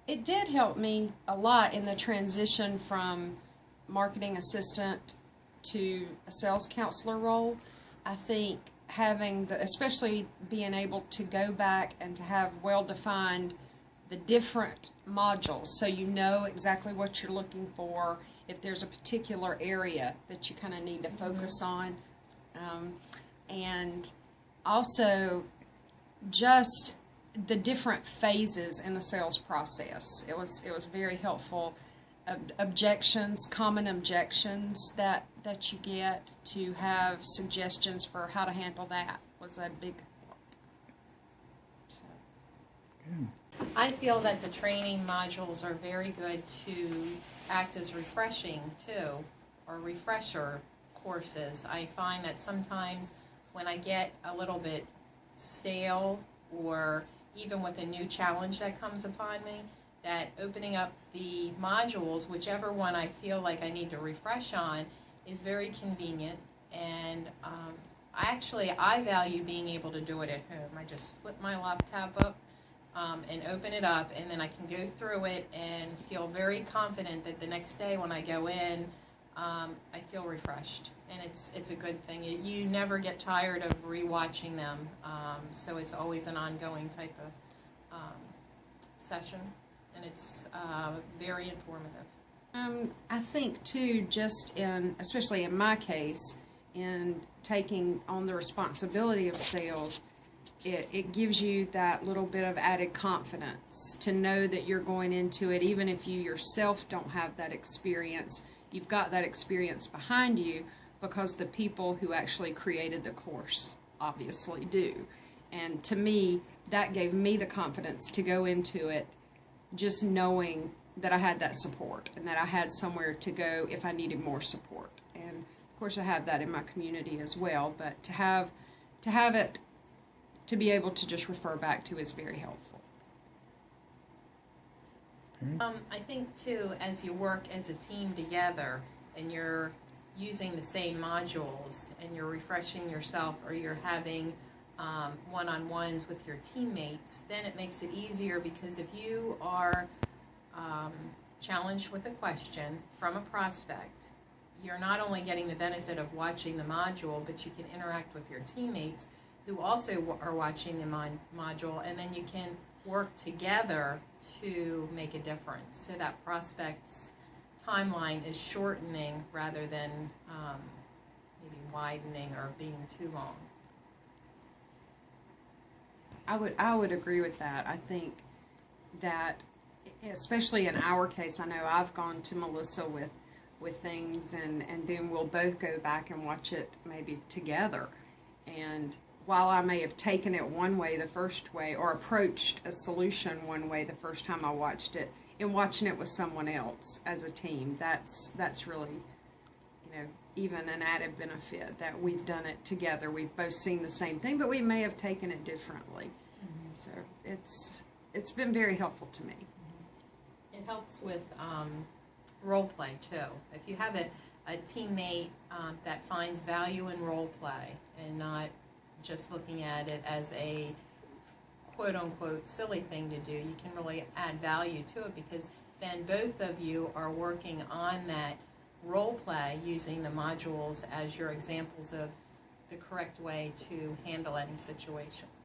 It did help me a lot in the transition from marketing assistant to a sales counselor role. I think having especially being able to go back and to have well-defined the different modules, so you know exactly what you're looking for, if there's a particular area that you kind of need to focus on, and also just the different phases in the sales process. It was very helpful. Objections, common objections that you get, to have suggestions for how to handle that was a big help. So. I feel that the training modules are very good to act as refreshing too, or refresher courses. I find that sometimes when I get a little bit stale, or even with a new challenge that comes upon me, that opening up the modules, whichever one I feel like I need to refresh on, is very convenient. And I value being able to do it at home. I just flip my laptop up and open it up, and then I can go through it and feel very confident that the next day when I go in, I feel refreshed, and it's a good thing. You never get tired of rewatching them, so it's always an ongoing type of session, and it's very informative. I think too, especially in my case, in taking on the responsibility of sales, it gives you that little bit of added confidence to know that you're going into it, even if you yourself don't have that experience. You've got that experience behind you because the people who actually created the course obviously do. And to me, that gave me the confidence to go into it just knowing that I had that support and that I had somewhere to go if I needed more support. And of course I have that in my community as well, but to have it to be able to just refer back to is very helpful. I think too, as you work as a team together and you're using the same modules and you're refreshing yourself, or you're having one-on-ones with your teammates, then it makes it easier, because if you are challenged with a question from a prospect, you're not only getting the benefit of watching the module, but you can interact with your teammates who also are watching the module, and then you can work together to make a difference. So that prospect's timeline is shortening rather than maybe widening or being too long. I would agree with that. I think that, especially in our case, I know I've gone to Melissa with things, and then we'll both go back and watch it maybe together. And while I may have taken it one way the first way, or approached a solution one way the first time I watched it, in watching it with someone else as a team, that's really, even an added benefit that we've done it together. We've both seen the same thing, but we may have taken it differently. So it's been very helpful to me. It helps with role play too. If you have a teammate that finds value in role play and not just looking at it as a quote-unquote silly thing to do, you can really add value to it, because then both of you are working on that role play using the modules as your examples of the correct way to handle any situation.